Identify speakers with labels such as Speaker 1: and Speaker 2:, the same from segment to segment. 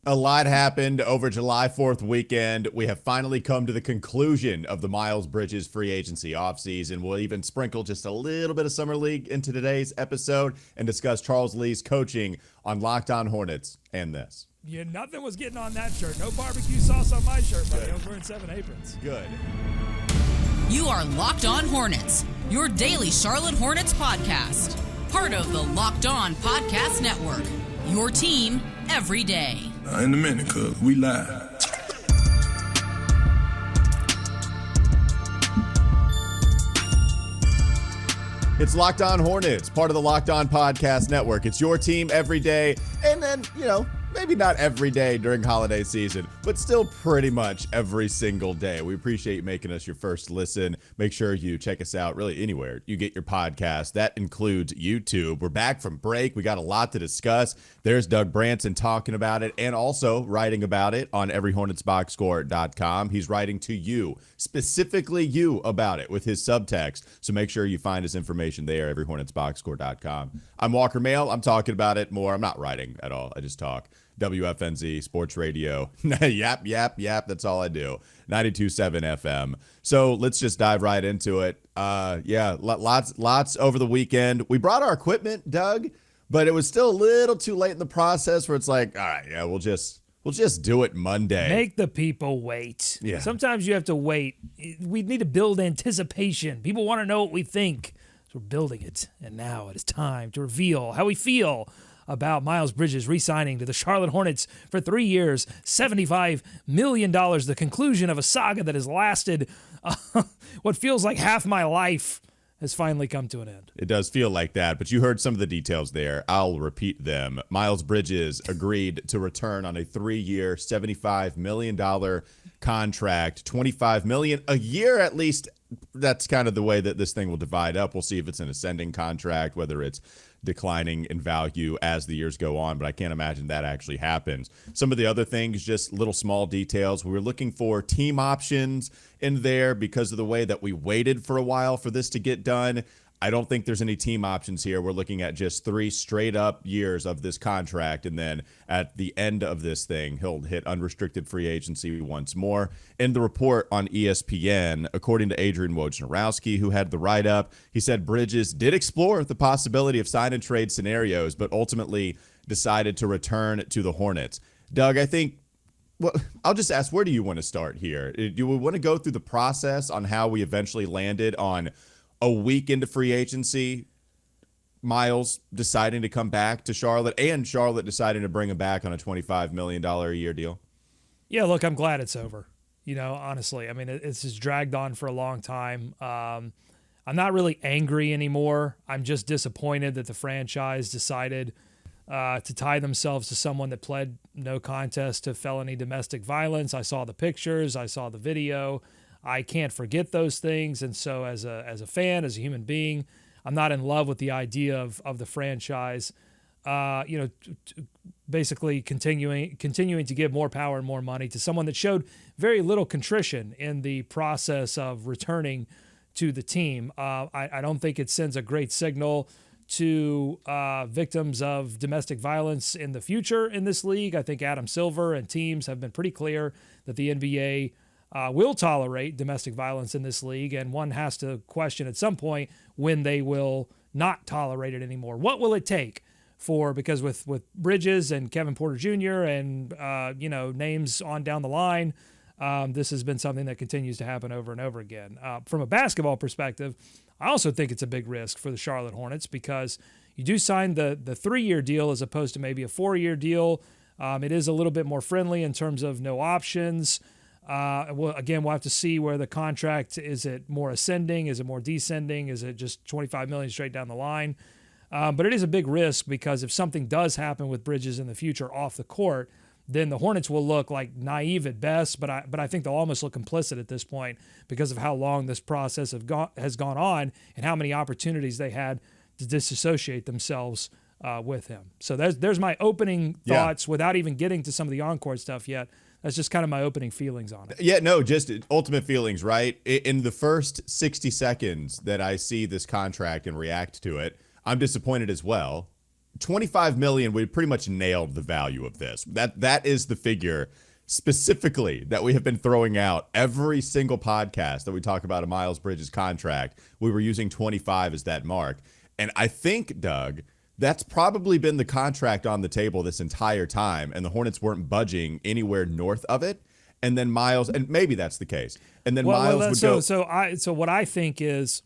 Speaker 1: A lot happened over July 4th weekend. We have finally come to the conclusion of the Miles Bridges free agency offseason. We'll even sprinkle just a little bit of Summer League into today's episode and discuss Charles Lee's coaching on Locked On Hornets and this.
Speaker 2: Yeah, nothing was getting on that shirt. No barbecue sauce on my shirt, buddy. I was wearing 7 aprons.
Speaker 1: Good.
Speaker 3: You are Locked On Hornets, your daily Charlotte Hornets podcast. Part of the Locked On Podcast Network, your team every day.
Speaker 4: In a minute, cuz we live.
Speaker 1: It's Locked On Hornets, part of the Locked On Podcast Network. It's your team every day. And then, maybe not every day during holiday season, but still pretty much every single day. We appreciate you making us your first listen. Make sure you check us out really anywhere you get your podcast. That includes YouTube. We're back from break. We got a lot to discuss. There's Doug Branson talking about it and also writing about it on everyhornetsboxscore.com. He's writing to you, specifically you, about it with his subtext. So make sure you find his information there, everyhornetsboxscore.com. I'm Walker Mail. I'm talking about it more. I'm not writing at all. I just talk. WFNZ Sports Radio. Yap. That's all I do. 92.7 FM. So let's just dive right into it. Lots over the weekend. We brought our equipment, Doug, but it was still a little too late in the process where it's like, all right, yeah, we'll just do it Monday.
Speaker 2: Make the people wait.
Speaker 1: Yeah.
Speaker 2: Sometimes you have to wait. We need to build anticipation. People want to know what we think. So we're building it. And now it is time to reveal how we feel about Miles Bridges re-signing to the Charlotte Hornets for 3 years, $75 million, the conclusion of a saga that has lasted what feels like half my life has finally come to an end.
Speaker 1: It does feel like that, but you heard some of the details there. I'll repeat them. Miles Bridges agreed to return on a 3-year, $75 million contract, $25 million a year at least. That's kind of the way that this thing will divide up. We'll see if it's an ascending contract, whether it's declining in value as the years go on, but I can't imagine that actually happens. Some of the other things, just little small details. We were looking for team options in there because of the way that we waited for a while for this to get done. I don't think there's any team options here. We're looking at just 3 straight up years of this contract. And then at the end of this thing, he'll hit unrestricted free agency once more. In the report on ESPN, according to Adrian Wojnarowski, who had the write-up, he said Bridges did explore the possibility of sign and trade scenarios, but ultimately decided to return to the Hornets. Doug, I think, well, I'll just ask, where do you want to start here? Do we want to go through the process on how we eventually landed on a week into free agency, Miles deciding to come back to Charlotte and Charlotte deciding to bring him back on a $25 million a year deal?
Speaker 2: Yeah, look, I'm glad it's over. Honestly, I mean, it's just dragged on for a long time. I'm not really angry anymore. I'm just disappointed that the franchise decided to tie themselves to someone that pled no contest to felony domestic violence. I saw the pictures. I saw the video. I can't forget those things, and so as a fan, as a human being, I'm not in love with the idea of the franchise, basically continuing to give more power and more money to someone that showed very little contrition in the process of returning to the team. I don't think it sends a great signal to victims of domestic violence in the future in this league. I think Adam Silver and teams have been pretty clear that the NBA will tolerate domestic violence in this league, and one has to question at some point when they will not tolerate it anymore. What will it take because with Bridges and Kevin Porter Jr. and names on down the line, this has been something that continues to happen over and over again. From a basketball perspective, I also think it's a big risk for the Charlotte Hornets because you do sign the 3-year deal as opposed to maybe a 4-year deal. It is a little bit more friendly in terms of no options. We'll have to see where the contract, is it more ascending? Is it more descending? Is it just $25 million straight down the line? But it is a big risk because if something does happen with Bridges in the future off the court, then the Hornets will look like naive at best, but I think they'll almost look complicit at this point because of how long this process has gone on and how many opportunities they had to disassociate themselves with him. So there's my opening thoughts without even getting to some of the on-court stuff yet. That's just kind of my opening feelings on it.
Speaker 1: Yeah, no, just ultimate feelings, right? In the first 60 seconds that I see this contract and react to it, I'm disappointed as well. $25 million, we pretty much nailed the value of this. That is the figure specifically that we have been throwing out every single podcast that we talk about a Miles Bridges contract. We were using 25 as that mark. And I think, Doug, that's probably been the contract on the table this entire time, and the Hornets weren't budging anywhere north of it. And then Miles, and maybe that's the case. And then Miles would go.
Speaker 2: So what I think is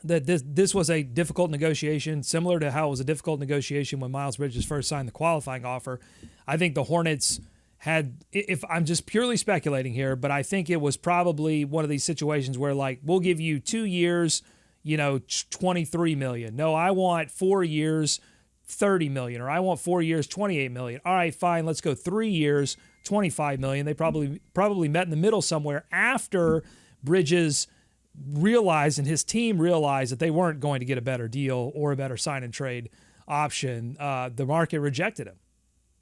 Speaker 2: that this was a difficult negotiation, similar to how it was a difficult negotiation when Miles Bridges first signed the qualifying offer. I think the Hornets had, if I'm just purely speculating here, but I think it was probably one of these situations where, like, we'll give you 2 years, $23 million. No, I want 4 years, $30 million, or I want 4 years, $28 million. All right, fine, let's go 3 years, $25 million. They probably met in the middle somewhere after Bridges realized and his team realized that they weren't going to get a better deal or a better sign and trade option. The market rejected him.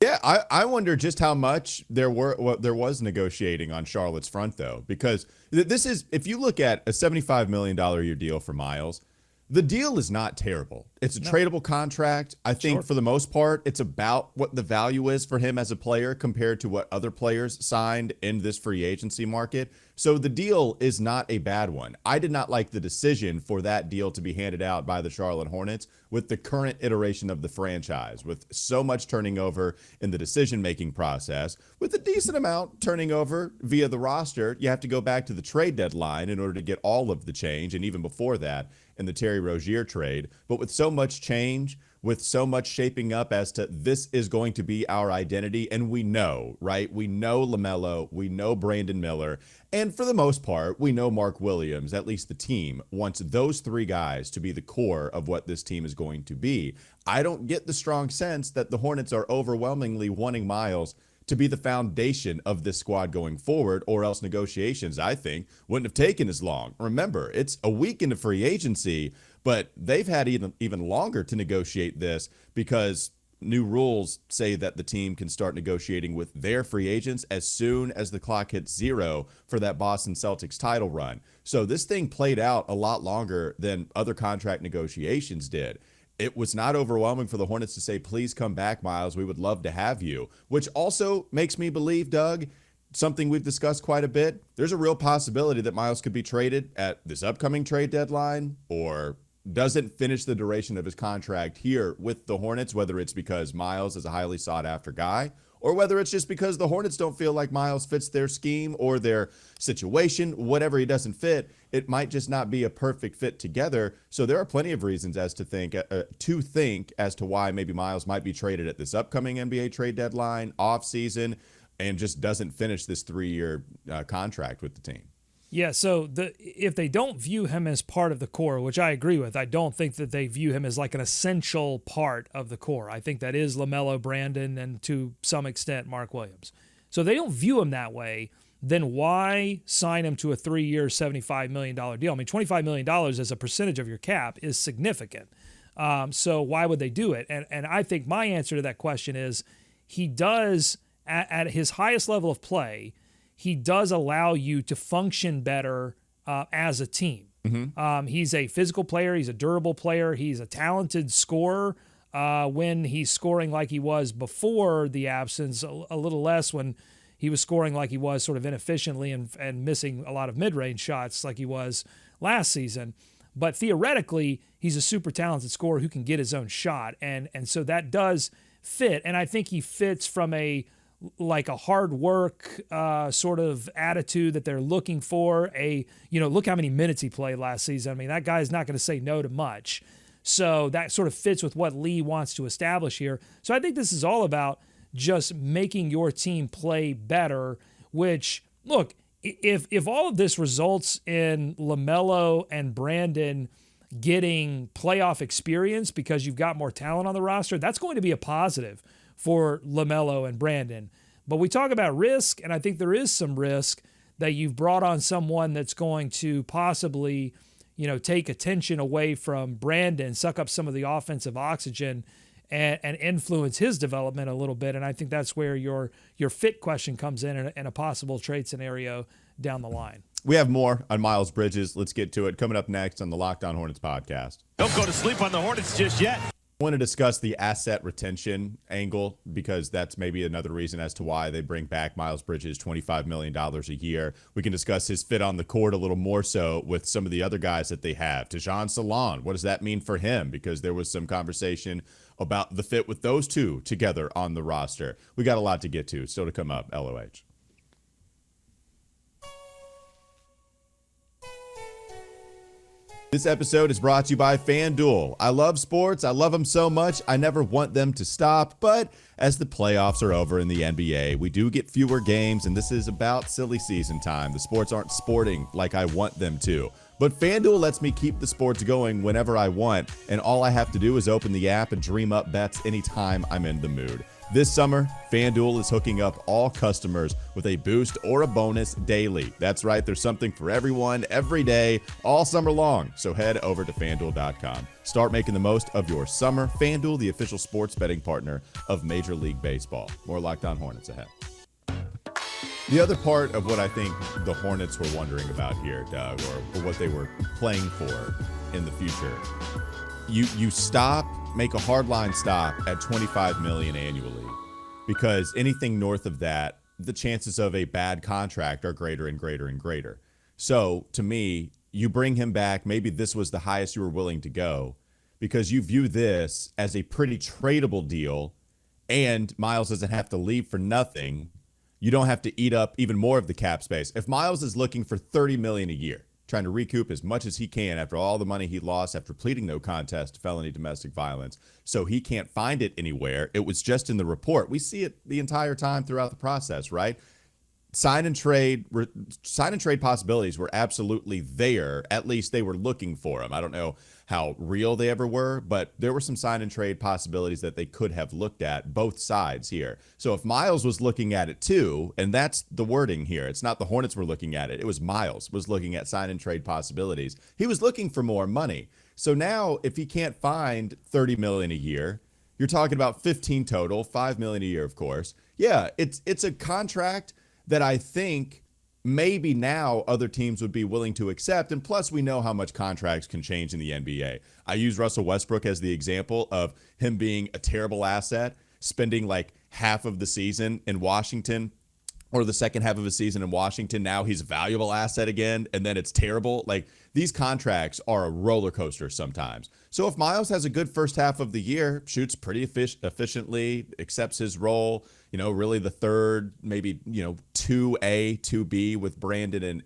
Speaker 1: Yeah, I wonder just how much there was negotiating on Charlotte's front, though, because this is, if you look at a $75 million a year deal for Miles, the deal is not terrible. It's a tradable contract. I think for the most part, it's about what the value is for him as a player compared to what other players signed in this free agency market. So the deal is not a bad one. I did not like the decision for that deal to be handed out by the Charlotte Hornets with the current iteration of the franchise, with so much turning over in the decision-making process, with a decent amount turning over via the roster. You have to go back to the trade deadline in order to get all of the change, and even before that, in the Terry Rozier trade. But with so much change, with so much shaping up as to this is going to be our identity, and we know, right? We know LaMelo, we know Brandon Miller, and for the most part, we know Mark Williams, at least the team, wants those three guys to be the core of what this team is going to be. I don't get the strong sense that the Hornets are overwhelmingly wanting Miles to be the foundation of this squad going forward, or else negotiations, I think, wouldn't have taken as long. Remember, it's a week into free agency, but they've had even longer to negotiate this because new rules say that the team can start negotiating with their free agents as soon as the clock hits zero for that Boston Celtics title run. So this thing played out a lot longer than other contract negotiations did. It was not overwhelming for the Hornets to say, please come back, Miles. We would love to have you, which also makes me believe, Doug, something we've discussed quite a bit. There's a real possibility that Miles could be traded at this upcoming trade deadline or doesn't finish the duration of his contract here with the Hornets, whether it's because Miles is a highly sought after guy or whether it's just because the Hornets don't feel like Miles fits their scheme or their situation, whatever he doesn't fit. It might just not be a perfect fit together. So there are plenty of reasons as to think as to why maybe Miles might be traded at this upcoming NBA trade deadline, off season, and just doesn't finish this 3-year contract with the team.
Speaker 2: Yeah, so if they don't view him as part of the core, which I agree with, I don't think that they view him as like an essential part of the core. I think that is LaMelo, Brandon, and to some extent Mark Williams. So they don't view him that way, then why sign him to a 3-year, $75 million deal? I mean, $25 million as a percentage of your cap is significant. So why would they do it? And I think my answer to that question is he does, at his highest level of play, he does allow you to function better as a team. Mm-hmm. He's a physical player. He's a durable player. He's a talented scorer when he's scoring like he was before the absence, a little less when he was scoring like he was sort of inefficiently and missing a lot of mid-range shots like he was last season. But theoretically, he's a super talented scorer who can get his own shot. And so that does fit. And I think he fits from a hard work sort of attitude that they're looking for. Look how many minutes he played last season. I mean, that guy's not going to say no to much. So that sort of fits with what Lee wants to establish here. So I think this is all about just making your team play better, which, look, if all of this results in LaMelo and Brandon getting playoff experience because you've got more talent on the roster, that's going to be a positive for LaMelo and Brandon. But we talk about risk, and I think there is some risk that you've brought on someone that's going to possibly, take attention away from Brandon, suck up some of the offensive oxygen, and influence his development a little bit. And I think that's where your fit question comes in a possible trade scenario down the line.
Speaker 1: We have more on Miles Bridges. Let's get to it. Coming up next on the Locked On Hornets podcast.
Speaker 5: Don't go to sleep on the Hornets just yet.
Speaker 1: I want to discuss the asset retention angle because that's maybe another reason as to why they bring back Miles Bridges $25 million a year. We can discuss his fit on the court a little more so with some of the other guys that they have. Tajon Salon, what does that mean for him? Because there was some conversation about the fit with those two together on the roster. We got a lot to get to. Still to come up, LOH. This episode is brought to you by FanDuel. I love sports. I love them so much. I never want them to stop. But as the playoffs are over in the NBA, we do get fewer games, and this is about silly season time. The sports aren't sporting like I want them to. But FanDuel lets me keep the sports going whenever I want, and all I have to do is open the app and dream up bets anytime I'm in the mood. This summer, FanDuel is hooking up all customers with a boost or a bonus daily. That's right, there's something for everyone, every day, all summer long. So head over to FanDuel.com. Start making the most of your summer. FanDuel, the official sports betting partner of Major League Baseball. More Locked On Hornets ahead. The other part of what I think the Hornets were wondering about here, Doug, or what they were playing for in the future, you make a hardline stop at $25 million annually, because anything north of that, the chances of a bad contract are greater and greater and greater. So to me, you bring him back. Maybe this was the highest you were willing to go because you view this as a pretty tradable deal, and Miles doesn't have to leave for nothing. You don't have to eat up even more of the cap space. If Miles is looking for $30 million a year, trying to recoup as much as he can after all the money he lost after pleading no contest to felony domestic violence, so he can't find it anywhere. It was just in the report. We see it the entire time throughout the process, right? Sign and trade possibilities were absolutely there. At least they were looking for them. I don't know how real they ever were, but there were some sign and trade possibilities that they could have looked at, both sides here. So if Miles was looking at it too, and that's the wording here, it's not the Hornets were looking at it. It was Miles was looking at sign and trade possibilities. He was looking for more money. So now if he can't find $30 million a year, you're talking about 15 total, $5 million a year, of course. Yeah, it's a contract that I think maybe now other teams would be willing to accept. And plus, we know how much contracts can change in the NBA. I use Russell Westbrook as the example of him being a terrible asset, spending like half of the season in Washington or the second half of a season in Washington. Now he's a valuable asset again, and then it's terrible. Like, these contracts are a roller coaster sometimes. So if Miles has a good first half of the year, shoots pretty efficiently, accepts his role, really the third, maybe, 2A, 2B with Brandon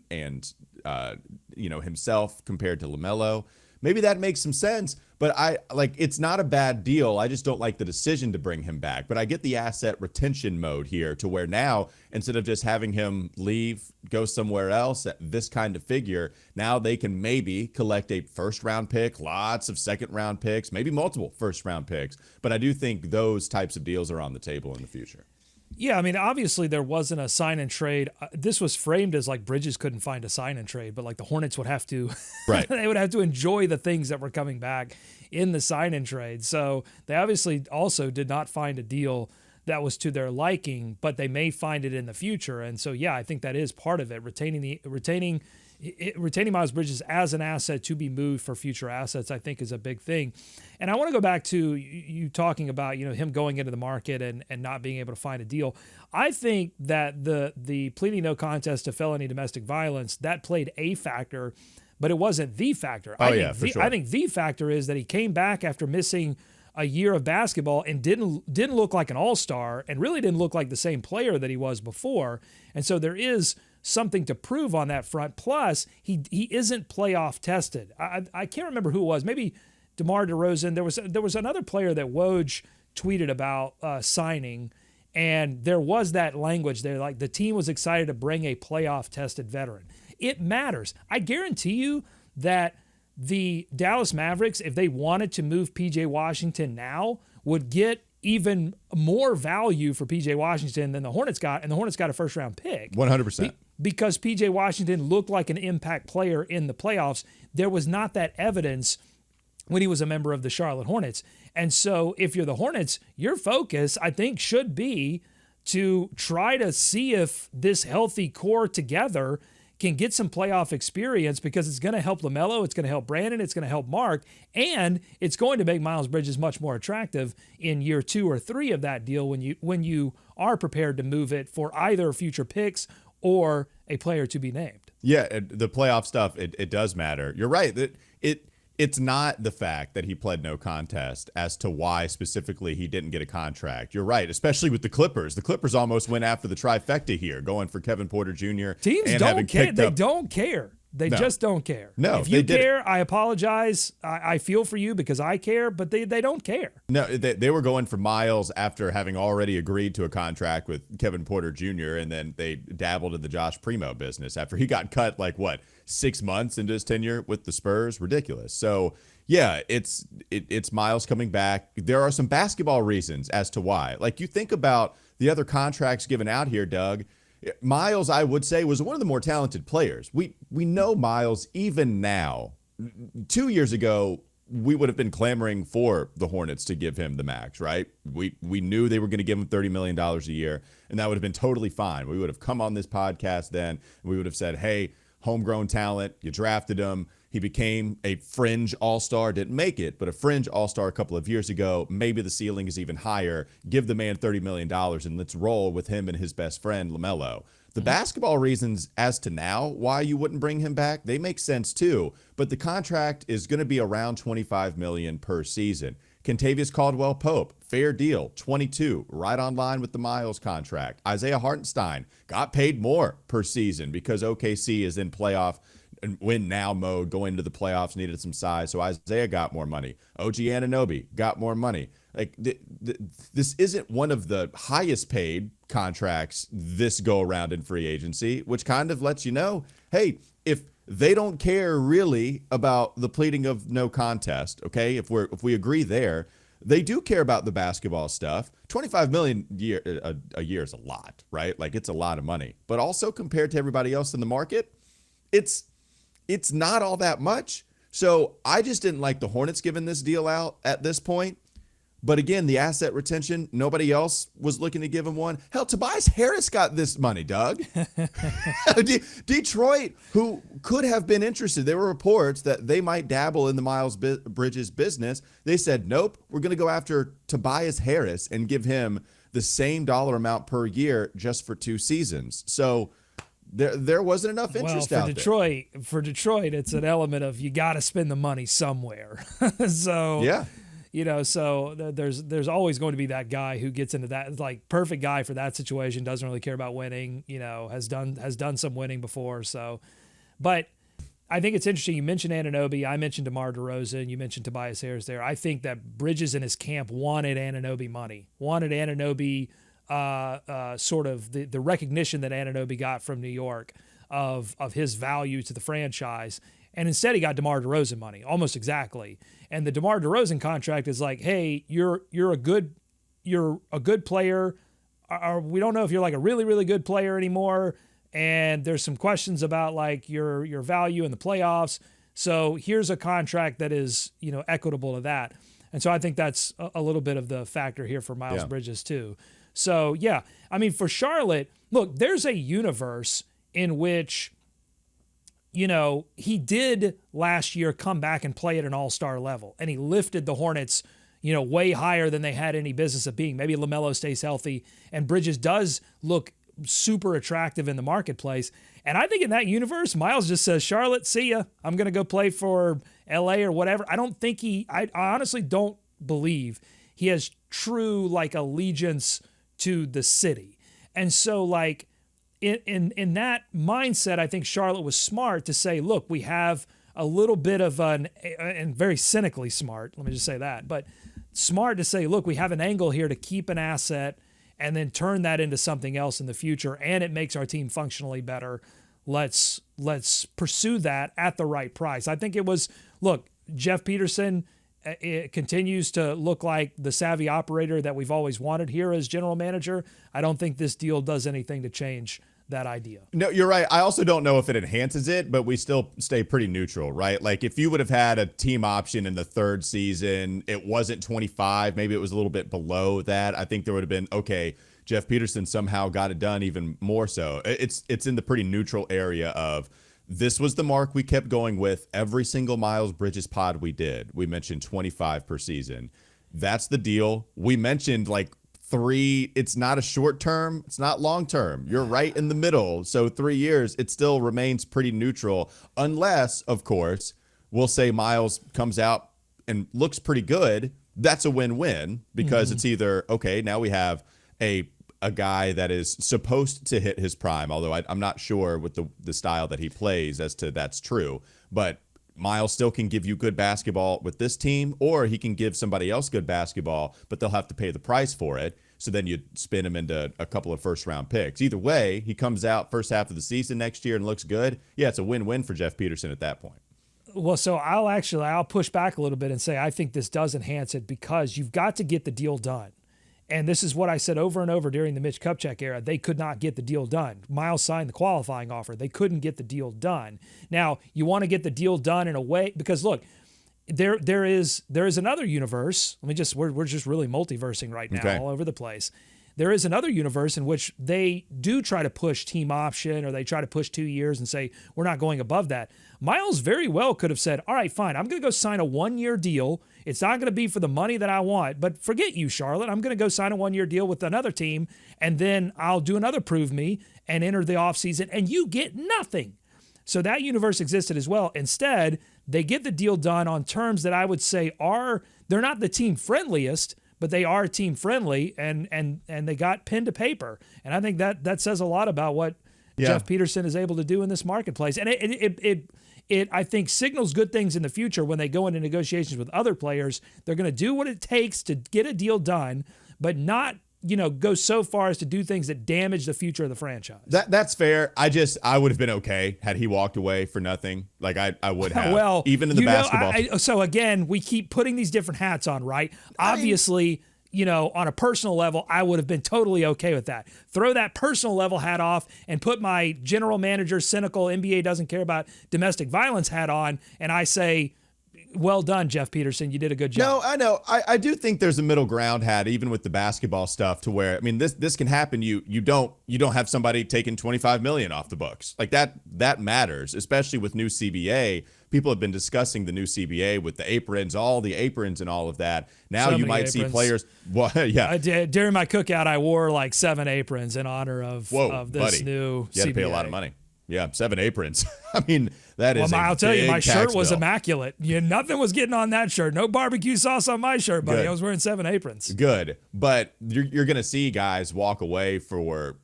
Speaker 1: and himself compared to LaMelo. Maybe that makes some sense, but it's not a bad deal. I just don't like the decision to bring him back. But I get the asset retention mode here to where now, instead of just having him leave, go somewhere else at this kind of figure, now they can maybe collect a first-round pick, lots of second-round picks, maybe multiple first-round picks. But I do think those types of deals are on the table in the future.
Speaker 2: Yeah, I mean, obviously there wasn't a sign and trade. This was framed as like Bridges couldn't find a sign and trade, but like the Hornets would have to,
Speaker 1: right?
Speaker 2: They would have to enjoy the things that were coming back in the sign and trade. So they obviously also did not find a deal that was to their liking, but they may find it in the future. And so, yeah, I think that is part of it. Retaining Miles Bridges as an asset to be moved for future assets, I think, is a big thing. And I want to go back to you talking about, him going into the market and not being able to find a deal. I think that the pleading no contest to felony domestic violence, that played a factor, but it wasn't the factor.
Speaker 1: For sure.
Speaker 2: I think the factor is that he came back after missing a year of basketball and didn't look like an all-star and really didn't look like the same player that he was before. And so there is something to prove on that front. Plus, he isn't playoff tested. I can't remember who it was. Maybe DeMar DeRozan. There was another player that Woj tweeted about signing, and there was that language there, like the team was excited to bring a playoff tested veteran. It matters. I guarantee you that the Dallas Mavericks, if they wanted to move PJ Washington now, would get even more value for PJ Washington than the Hornets got, and the Hornets got a first-round pick.
Speaker 1: 100%.
Speaker 2: Because PJ Washington looked like an impact player in the playoffs. There was not that evidence when he was a member of the Charlotte Hornets. And so if you're the Hornets, your focus, I think, should be to try to see if this healthy core together can get some playoff experience because it's going to help LaMelo, it's going to help Brandon, it's going to help Mark, and it's going to make Miles Bridges much more attractive in year 2 or 3 of that deal when you are prepared to move it for either future picks or a player to be named.
Speaker 1: Yeah, the playoff stuff, it does matter. You're right. It's not the fact that he pled no contest as to why specifically he didn't get a contract. You're right, especially with the Clippers. The Clippers almost went after the trifecta here, going for Kevin Porter Jr.
Speaker 2: Teams
Speaker 1: and
Speaker 2: don't care. They don't care. They just don't care.
Speaker 1: No,
Speaker 2: if you care, I apologize. I feel for you because I care, but they don't care.
Speaker 1: No, they were going for Miles after having already agreed to a contract with Kevin Porter Jr., and then they dabbled in the Josh Primo business after he got cut 6 months into his tenure with the Spurs. Ridiculous. So yeah, it's Miles coming back. There are some basketball reasons as to why. Like, you think about the other contracts given out here, Doug. Miles, I would say, was one of the more talented players. We know Miles even now. 2 years ago, we would have been clamoring for the Hornets to give him the max, right? We knew they were going to give him $30 million a year, and that would have been totally fine. We would have come on this podcast then, and we would have said, hey, homegrown talent, you drafted him. He became a fringe all-star, didn't make it, but a fringe all-star a couple of years ago. Maybe the ceiling is even higher. Give the man $30 million and let's roll with him and his best friend, LaMelo. The basketball reasons as to now why you wouldn't bring him back, they make sense too, but the contract is going to be around $25 million per season. Kentavious Caldwell-Pope, fair deal, 22, right on line with the Miles contract. Isaiah Hartenstein got paid more per season because OKC is in playoff and win now mode, going into the playoffs, needed some size, so Isaiah got more money. OG Anunoby got more money. Like, this isn't one of the highest paid contracts this go around in free agency, which kind of lets you know, hey, if they don't care really about the pleading of no contest, okay, if we agree there, they do care about the basketball stuff. $25 million a year is a lot, right? Like, it's a lot of money, but also compared to everybody else in the market, it's not all that much. So I just didn't like the Hornets giving this deal out at this point. But again, the asset retention, nobody else was looking to give him one. Hell, Tobias Harris got this money, Doug. Detroit, who could have been interested, there were reports that they might dabble in the Miles Bridges business. They said, nope, we're going to go after Tobias Harris and give him the same dollar amount per year just for 2 seasons. So there wasn't enough interest out there.
Speaker 2: For Detroit, it's an element of you got to spend the money somewhere. So
Speaker 1: yeah.
Speaker 2: So there's always going to be that guy who gets into that, like, perfect guy for that situation, doesn't really care about winning, has done some winning before. So, but I think it's interesting. You mentioned Anunoby. I mentioned DeMar DeRozan. You mentioned Tobias Harris there. I think that Bridges and his camp wanted Anunoby money, wanted Anunoby sort of the recognition that Anunoby got from New York of his value to the franchise. And instead he got DeMar DeRozan money, almost exactly. And the DeMar DeRozan contract is like, hey, you're a good player. We don't know if you're like a really, really good player anymore. And there's some questions about like your value in the playoffs. So here's a contract that is, equitable to that. And so I think that's a little bit of the factor here for Miles Bridges too. So yeah, I mean, for Charlotte, look, there's a universe in which, he did last year come back and play at an all-star level, and he lifted the Hornets, way higher than they had any business of being. Maybe LaMelo stays healthy, and Bridges does look super attractive in the marketplace. And I think in that universe, Miles just says, Charlotte, see ya. I'm going to go play for LA or whatever. I honestly don't believe he has true like allegiance to the city. And so like, in that mindset, I think Charlotte was smart to say, look, we have a little bit of and very cynically smart, let me just say that, but smart to say, look, we have an angle here to keep an asset and then turn that into something else in the future, and it makes our team functionally better. Let's pursue that at the right price. I think it was, look, Jeff Peterson, it continues to look like the savvy operator that we've always wanted here as general manager. I don't think this deal does anything to change that idea.
Speaker 1: No, you're right. I also don't know if it enhances it, but we still stay pretty neutral, right? Like if you would have had a team option in the 3rd season, it wasn't 25, maybe it was a little bit below that. I think there would have been, okay, Jeff Peterson somehow got it done even more so. It's in the pretty neutral area of this was the mark we kept going with every single Miles Bridges pod we did. We mentioned 25 per season. That's the deal. We mentioned like 3, it's not a short term, it's not long term. You're right in the middle. So 3 years, it still remains pretty neutral, unless, of course, we'll say Miles comes out and looks pretty good. That's a win-win because it's either, okay, now we have a guy that is supposed to hit his prime, although I'm not sure with the style that he plays as to that's true. But Miles still can give you good basketball with this team, or he can give somebody else good basketball, but they'll have to pay the price for it. So then you spin him into a couple of first-round picks. Either way, he comes out first half of the season next year and looks good. Yeah, it's a win-win for Jeff Peterson at that point.
Speaker 2: Well, so I'll push back a little bit and say I think this does enhance it because you've got to get the deal done. And this is what I said over and over during the Mitch Kupchak era. They could not get the deal done. Miles signed the qualifying offer. They couldn't get the deal done. Now, you want to get the deal done in a way because look, there is another universe. We're just really multiversing right now all over the place. There is another universe in which they do try to push team option or they try to push 2 years and say, we're not going above that. Miles very well could have said, all right, fine, I'm going to go sign a 1-year deal. It's not going to be for the money that I want, but forget you, Charlotte. I'm going to go sign a 1-year deal with another team, and then I'll do another prove me and enter the offseason, and you get nothing. So that universe existed as well. Instead, they get the deal done on terms that I would say they're not the team friendliest, but they are team friendly, and they got pen to paper. And I think that says a lot about what Jeff Peterson is able to do in this marketplace. And it I think signals good things in the future when they go into negotiations with other players. They're going to do what it takes to get a deal done, but not go so far as to do things that damage the future of the franchise.
Speaker 1: That's fair. I would have been okay had he walked away for nothing. Like I would have.
Speaker 2: Well,
Speaker 1: even in the basketball.
Speaker 2: So again, we keep putting these different hats on, right? Obviously, on a personal level, I would have been totally okay with that. Throw that personal level hat off and put my general manager, cynical, NBA doesn't care about domestic violence hat on, and I say, well done, Jeff Peterson. You did a good job.
Speaker 1: No, I know. I do think there's a middle ground hat, even with the basketball stuff, to where this can happen. You don't have somebody taking $25 million off the books. Like that matters, especially with new CBA. People have been discussing the new CBA with the aprons, all the aprons and all of that. Now you might see players. Well, yeah.
Speaker 2: I did, during my cookout, I wore like 7 aprons in honor of this
Speaker 1: buddy.
Speaker 2: new CBA.
Speaker 1: You had to pay a lot of money. Yeah, 7 aprons. That is.
Speaker 2: Well, I'll tell you, my shirt was
Speaker 1: bill.
Speaker 2: immaculate. Nothing was getting on that shirt. No barbecue sauce on my shirt, buddy. Good. I was wearing 7 aprons.
Speaker 1: Good, but you're going to see guys walk away for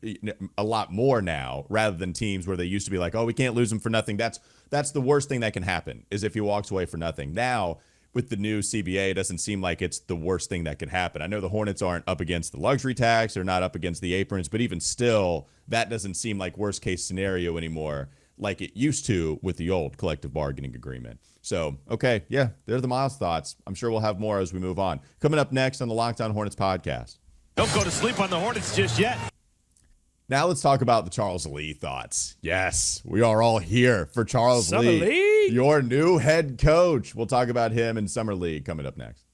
Speaker 1: a lot more now, rather than teams where they used to be like, oh, we can't lose them for nothing. That's the worst thing that can happen is if he walks away for nothing. Now, with the new CBA, it doesn't seem like it's the worst thing that could happen. I know the Hornets aren't up against the luxury tax. They're not up against the aprons, but even still, that doesn't seem like worst case scenario anymore like it used to with the old collective bargaining agreement. So, okay, yeah, they're the Miles thoughts. I'm sure we'll have more as we move on. Coming up next on the Locked On Hornets podcast.
Speaker 5: Don't go to sleep on the Hornets just yet.
Speaker 1: Now let's talk about the Charles Lee thoughts. Yes, we are all here for Charles Lee, your new head coach. We'll talk about him in Summer League coming up next.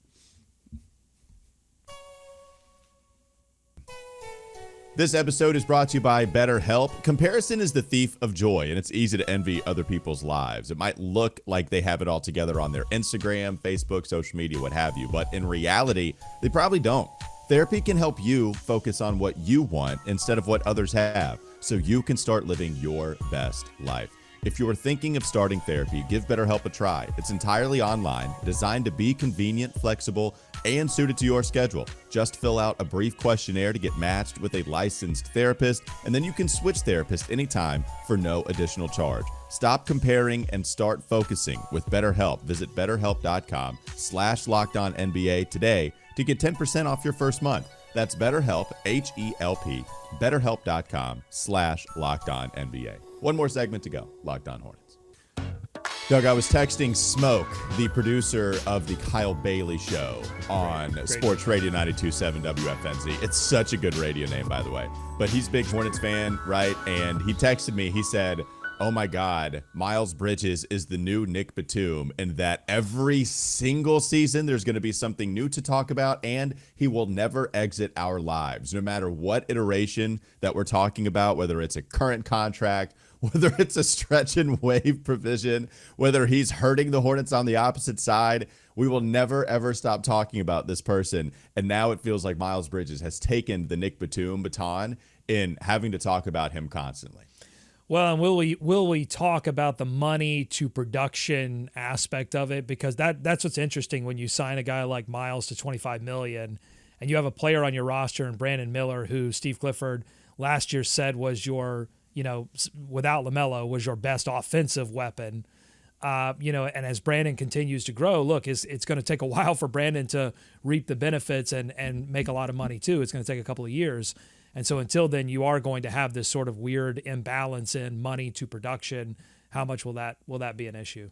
Speaker 1: This episode is brought to you by BetterHelp. Comparison is the thief of joy, and it's easy to envy other people's lives. It might look like they have it all together on their Instagram, Facebook, social media, what have you, but in reality, they probably don't. Therapy can help you focus on what you want instead of what others have, so you can start living your best life. If you are thinking of starting therapy, give BetterHelp a try. It's entirely online, designed to be convenient, flexible, and suited to your schedule. Just fill out a brief questionnaire to get matched with a licensed therapist, and then you can switch therapists anytime for no additional charge. Stop comparing and start focusing with BetterHelp. Visit BetterHelp.com/LockedOnNBA today to get 10% off your first month. That's BetterHelp, H-E-L-P, BetterHelp.com/LockedOnNBA. One more segment to go. Locked On Hornets. Doug, I was texting Smoke, the producer of the Kyle Bailey Show on Sports Radio 92.7 WFNZ. It's such a good radio name, by the way. But he's a big Hornets fan, right? And he texted me. He said, oh my God, Miles Bridges is the new Nick Batum, and that every single season there's going to be something new to talk about, and he will never exit our lives, no matter what iteration that we're talking about, whether it's a current contract, whether it's a stretch and waive provision, whether he's hurting the Hornets on the opposite side. We will never, ever stop talking about this person. And now it feels like Miles Bridges has taken the Nick Batum baton in having to talk about him constantly.
Speaker 2: Well, and will we talk about the money to production aspect of it? Because that's what's interesting when you sign a guy like Miles to $25 million, and you have a player on your roster in Brandon Miller, who Steve Clifford last year said was your, without LaMelo, was your best offensive weapon. And as Brandon continues to grow, look, it's going to take a while for Brandon to reap the benefits and make a lot of money too. It's going to take a couple of years. And so until then, you are going to have this sort of weird imbalance in money to production. How much will that be an issue?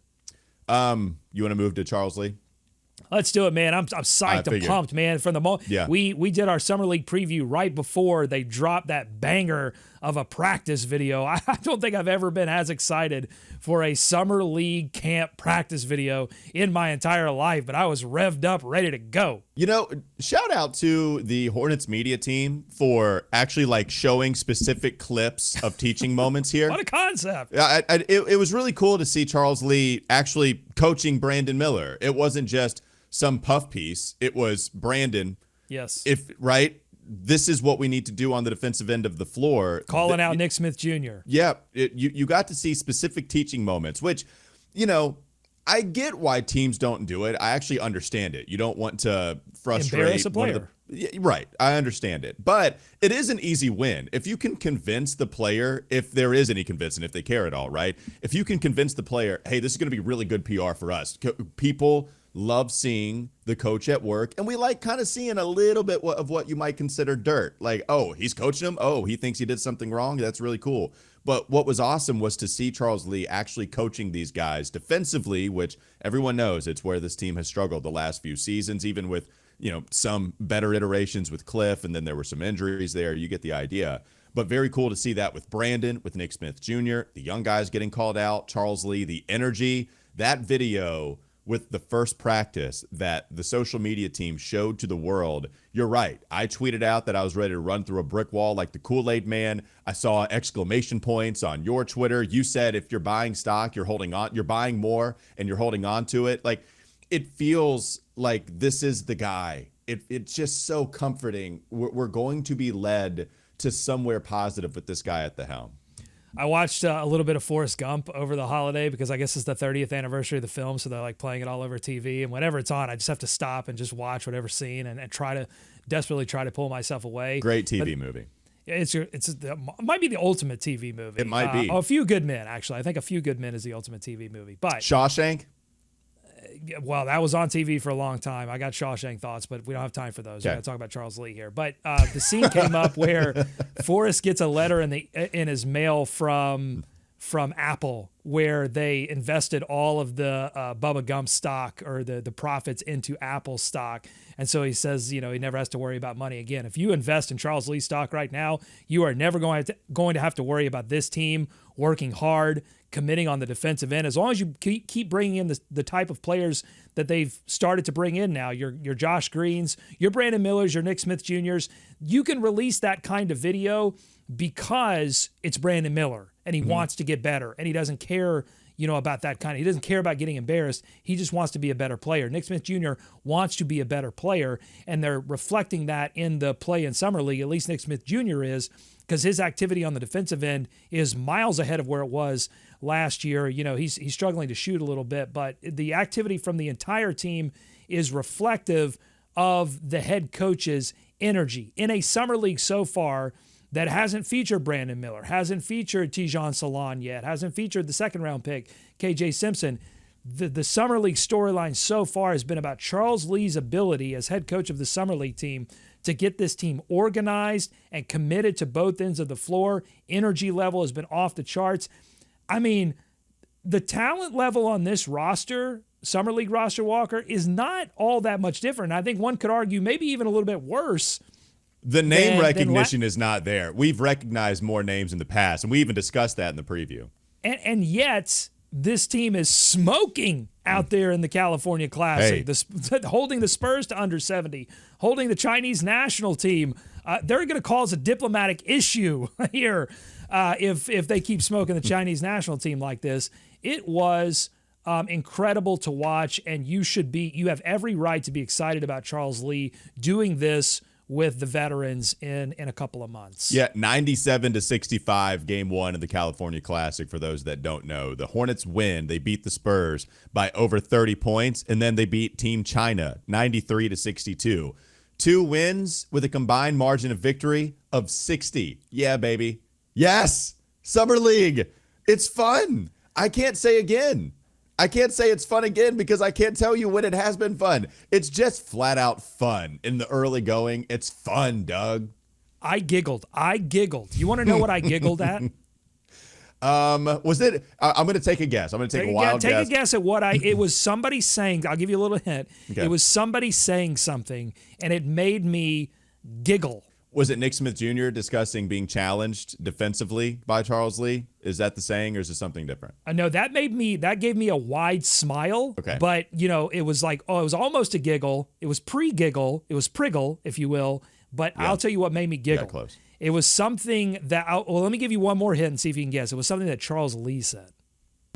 Speaker 1: You want to move to Charles Lee?
Speaker 2: Let's do it, man. I'm psyched and pumped, man. From the moment we did our summer league preview right before they dropped that banger of a practice video. I don't think I've ever been as excited for a summer league camp practice video in my entire life, but I was revved up, ready to go.
Speaker 1: Shout out to the Hornets media team for actually showing specific clips of teaching moments here.
Speaker 2: What a concept.
Speaker 1: It was really cool to see Charles Lee actually coaching Brandon Miller. It wasn't just some puff piece. It was Brandon.
Speaker 2: Yes.
Speaker 1: This is what we need to do on the defensive end of the floor.
Speaker 2: Calling out Nick Smith Jr.
Speaker 1: Yeah. You got to see specific teaching moments, which, I get why teams don't do it. I actually understand it. You don't want to frustrate
Speaker 2: embarrass a player.
Speaker 1: Right. I understand it. But it is an easy win. If you can convince the player, if there is any convincing, if they care at all, right? If you can convince the player, hey, this is going to be really good PR for us. People love seeing the coach at work, and we like kind of seeing a little bit of what you might consider dirt. Like, oh, he's coaching him. Oh, he thinks he did something wrong. That's really cool. But what was awesome was to see Charles Lee actually coaching these guys defensively, which everyone knows it's where this team has struggled the last few seasons, even with, some better iterations with Cliff, and then there were some injuries there. You get the idea. But very cool to see that with Brandon, with Nick Smith Jr., the young guys getting called out, Charles Lee, the energy. That video with the first practice that the social media team showed to the world. You're right. I tweeted out that I was ready to run through a brick wall like the Kool-Aid man. I saw exclamation points on your Twitter. You said if you're buying stock, you're holding on, you're buying more and you're holding on to it. Like, it feels like this is the guy. It's just so comforting. We're going to be led to somewhere positive with this guy at the helm.
Speaker 2: I watched a little bit of Forrest Gump over the holiday because I guess it's the 30th anniversary of the film, so they're playing it all over TV. And whenever it's on, I just have to stop and just watch whatever scene and desperately try to pull myself away.
Speaker 1: Great TV movie.
Speaker 2: It might be the ultimate TV movie.
Speaker 1: It might be.
Speaker 2: A Few Good Men, actually. I think A Few Good Men is the ultimate TV movie. But
Speaker 1: Shawshank?
Speaker 2: Well, that was on TV for a long time. I got Shawshank thoughts, but we don't have time for those.
Speaker 1: Okay.
Speaker 2: We're going to talk about Charles Lee here. But the scene came up where Forrest gets a letter in his mail from Apple, where they invested all of the Bubba Gump stock or the profits into Apple stock. And so he says, he never has to worry about money again. If you invest in Charles Lee stock right now, you are never going to have to worry about this team working hard, committing on the defensive end. As long as you keep bringing in the type of players that they've started to bring in now, your Josh Greens, your Brandon Millers, your Nick Smith Jr.'s, you can release that kind of video because it's Brandon Miller and he wants to get better and he doesn't care, about that he doesn't care about getting embarrassed. He just wants to be a better player. Nick Smith Jr. wants to be a better player, and they're reflecting that in the play in Summer League. At least Nick Smith Jr. is, because his activity on the defensive end is miles ahead of where it was last year. He's struggling to shoot a little bit, but the activity from the entire team is reflective of the head coach's energy in a summer league so far that hasn't featured Brandon Miller, hasn't featured Tijon Salon yet, hasn't featured the second-round pick, KJ Simpson. The Summer League storyline so far has been about Charles Lee's ability as head coach of the Summer League team to get this team organized and committed to both ends of the floor. Energy level has been off the charts. I mean, the talent level on this roster, Summer League roster, Walker, is not all that much different. I think one could argue maybe even a little bit worse.
Speaker 1: The name recognition is not there. We've recognized more names in the past, and we even discussed that in the preview.
Speaker 2: And yet this team is smoking out there in the California Classic, holding the Spurs to under 70, holding the Chinese national team. They're going to cause a diplomatic issue here if they keep smoking the Chinese national team like this. It was incredible to watch, and you have every right to be excited about Charles Lee doing this with the veterans in a couple of months. Yeah,
Speaker 1: 97-65 game one of the California Classic. For those that don't know, the Hornets win. They beat the Spurs by over 30 points, and then they beat Team China 93-62. 2 wins with a combined margin of victory of 60. Yeah, baby. Yes, Summer League. It's fun. I can't say it's fun again because I can't tell you when it has been fun. It's just flat out fun in the early going. It's fun, Doug.
Speaker 2: I giggled. You want to know what I giggled at?
Speaker 1: Was it? I'm going to take a guess. I'm going to take a wild guess.
Speaker 2: Take a guess at what it was somebody saying. I'll give you a little hint. Okay. It was somebody saying something, and it made me giggle.
Speaker 1: Was it Nick Smith Jr. discussing being challenged defensively by Charles Lee? Is that the saying, or is it something different?
Speaker 2: No, that gave me a wide smile.
Speaker 1: Okay.
Speaker 2: But, it was like, it was almost a giggle. It was pre-giggle. It was priggle, if you will. But yeah. I'll tell you what made me giggle.
Speaker 1: Got close.
Speaker 2: It was something that, let me give you one more hint and see if you can guess. It was something that Charles Lee said.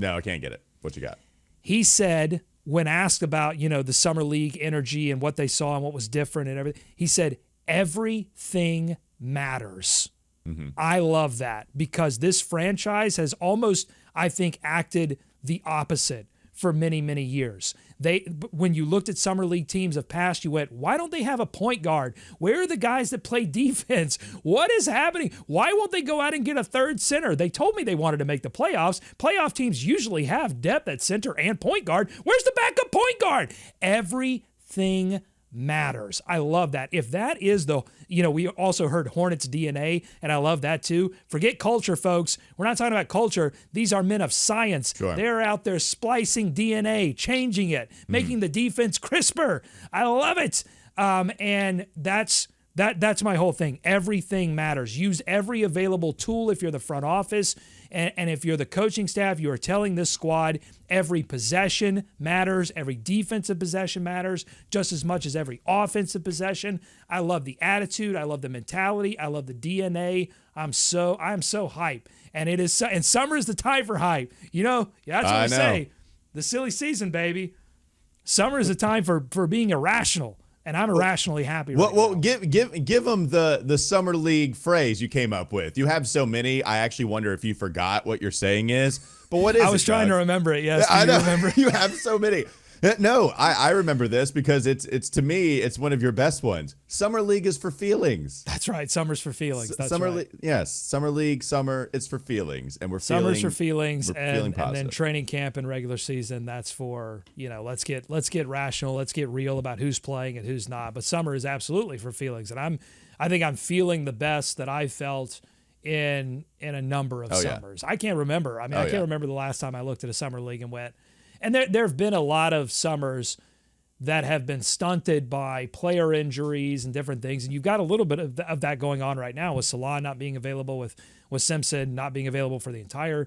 Speaker 1: No, I can't get it. What you got?
Speaker 2: He said, when asked about, the Summer League energy and what they saw and what was different and everything, he said, everything matters. Mm-hmm. I love that because this franchise has almost, I think, acted the opposite for many, many years. When you looked at Summer League teams of past, you went, why don't they have a point guard? Where are the guys that play defense? What is happening? Why won't they go out and get a third center? They told me they wanted to make the playoffs. Playoff teams usually have depth at center and point guard. Where's the backup point guard? Everything matters. I love that. If that is we also heard Hornets DNA, and I love that too. Forget culture, folks. We're not talking about culture. These are men of science.
Speaker 1: Sure.
Speaker 2: They're out there splicing DNA, changing it, making the defense crisper. I love it. And that's my whole thing. Everything matters. Use every available tool if you're the front office. And if you're the coaching staff, you are telling this squad every possession matters, every defensive possession matters just as much as every offensive possession. I love the attitude. I love the mentality. I love the DNA. I'm so hype. And and summer is the time for hype. That's what I say. The silly season, baby. Summer is a time for being irrational. And I'm irrationally happy right now.
Speaker 1: Give them the Summer League phrase you came up with. You have so many, I actually wonder if you forgot what your saying is. But what is it,
Speaker 2: I was trying to remember it, yes.
Speaker 1: I know. Remember? You have so many. No, I remember this because it's to me, it's one of your best ones. Summer League is for feelings.
Speaker 2: That's right. Summer's for feelings. That's
Speaker 1: Summer
Speaker 2: right.
Speaker 1: Yes. Summer League, it's for feelings. And
Speaker 2: Summer's for feelings,
Speaker 1: and
Speaker 2: then training camp and regular season, that's for, let's get rational, let's get real about who's playing and who's not. But summer is absolutely for feelings. And I think I'm feeling the best that I felt in a number of summers. I can't remember. I can't remember the last time I looked at a summer league and went. And there have been a lot of summers that have been stunted by player injuries and different things. And you've got a little bit of that going on right now with Salon not being available, with Simpson not being available for the entire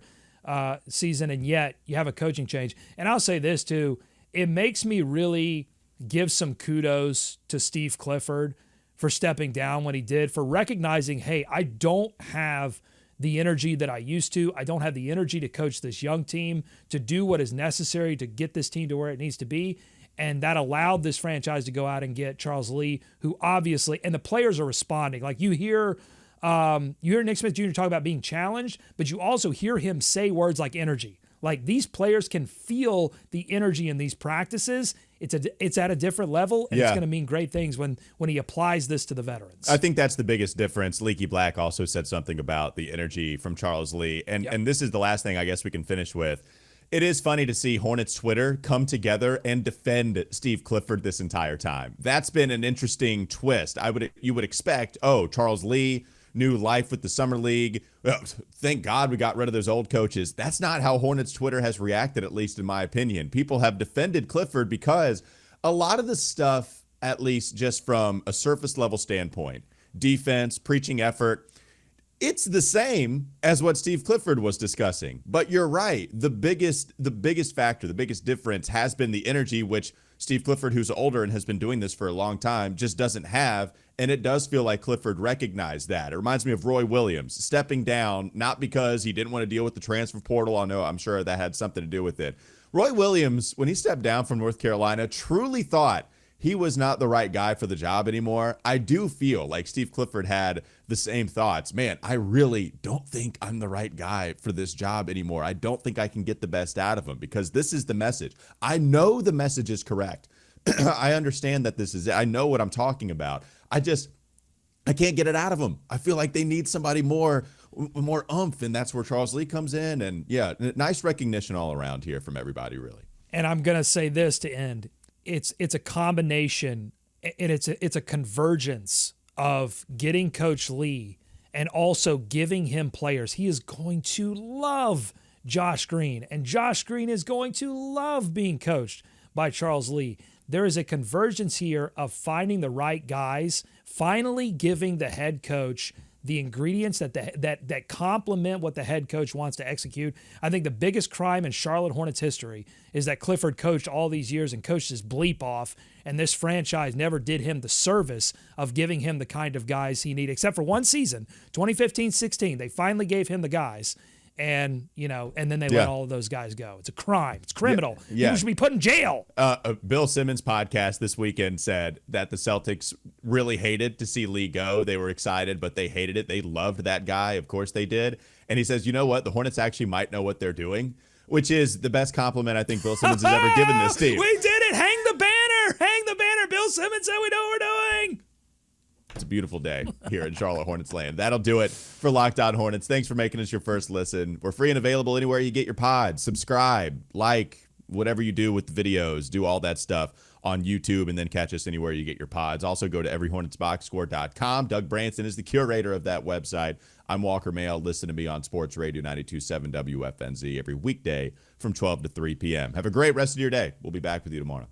Speaker 2: season. And yet you have a coaching change. And I'll say this too, it makes me really give some kudos to Steve Clifford for stepping down when he did, for recognizing, hey, I don't have the energy that I used to. I don't have the energy to coach this young team, to do what is necessary to get this team to where it needs to be. And that allowed this franchise to go out and get Charles Lee, who obviously, and the players are responding. Like you hear Nick Smith Jr. talk about being challenged, but you also hear him say words like energy. Like these players can feel the energy in these practices. It's at a different level, and it's going to mean great things when he applies this to the veterans.
Speaker 1: I think that's the biggest difference. Leaky Black also said something about the energy from Charles Lee, and this is the last thing I guess we can finish with. It is funny to see Hornets Twitter come together and defend Steve Clifford this entire time. That's been an interesting twist. You would expect, Charles Lee, new life with the Summer League. Well, thank God we got rid of those old coaches. That's not how Hornets Twitter has reacted, at least in my opinion. People have defended Clifford because a lot of the stuff, at least just from a surface level standpoint, defense, preaching effort, It's the same as what Steve Clifford was discussing. But you're right. The biggest factor, the biggest difference has been the energy, which Steve Clifford, who's older and has been doing this for a long time, just doesn't have. And it does feel like Clifford recognized that. It reminds me of Roy Williams stepping down, not because he didn't want to deal with the transfer portal. I'm sure that had something to do with it. Roy Williams, when he stepped down from North Carolina, truly thought he was not the right guy for the job anymore. I do feel like Steve Clifford had the same thoughts. Man, I really don't think I'm the right guy for this job anymore. I don't think I can get the best out of him, because this is the message. I know the message is correct. I understand that this is it. I know what I'm talking about. I can't get it out of them. I feel like they need somebody more oomph, and that's where Charles Lee comes in. And yeah, nice recognition all around here from everybody, really.
Speaker 2: And I'm going to say this to end. It's a combination, and it's a convergence of getting Coach Lee and also giving him players. He is going to love Josh Green, and Josh Green is going to love being coached by Charles Lee. There is a convergence here of finding the right guys, finally giving the head coach the ingredients that complement what the head coach wants to execute. I think the biggest crime in Charlotte Hornets history is that Clifford coached all these years and coached his bleep off, and this franchise never did him the service of giving him the kind of guys he needed, except for one season, 2015-16. They finally gave him the guys, and then they let all of those guys go. It's a crime. It's criminal.
Speaker 1: Yeah.
Speaker 2: People should be put in jail.
Speaker 1: Bill Simmons' podcast this weekend said that the Celtics really hated to see Lee go. They were excited, but they hated it. They loved that guy. Of course they did. And he says, you know what? The Hornets actually might know what they're doing, which is the best compliment I think Bill Simmons has ever given this team.
Speaker 2: We did it. Hang the banner. Hang the banner. Bill Simmons said we know what we're doing.
Speaker 1: It's a beautiful day here in Charlotte Hornets land. That'll do it for Locked On Hornets. Thanks for making us your first listen. We're free and available anywhere you get your pods. Subscribe, like, whatever you do with the videos, do all that stuff on YouTube, and then catch us anywhere you get your pods. Also go to everyhornetsboxscore.com. Doug Branson is the curator of that website. I'm Walker Mail. Listen to me on Sports Radio 92.7 WFNZ every weekday from 12 to 3 p.m. Have a great rest of your day. We'll be back with you tomorrow.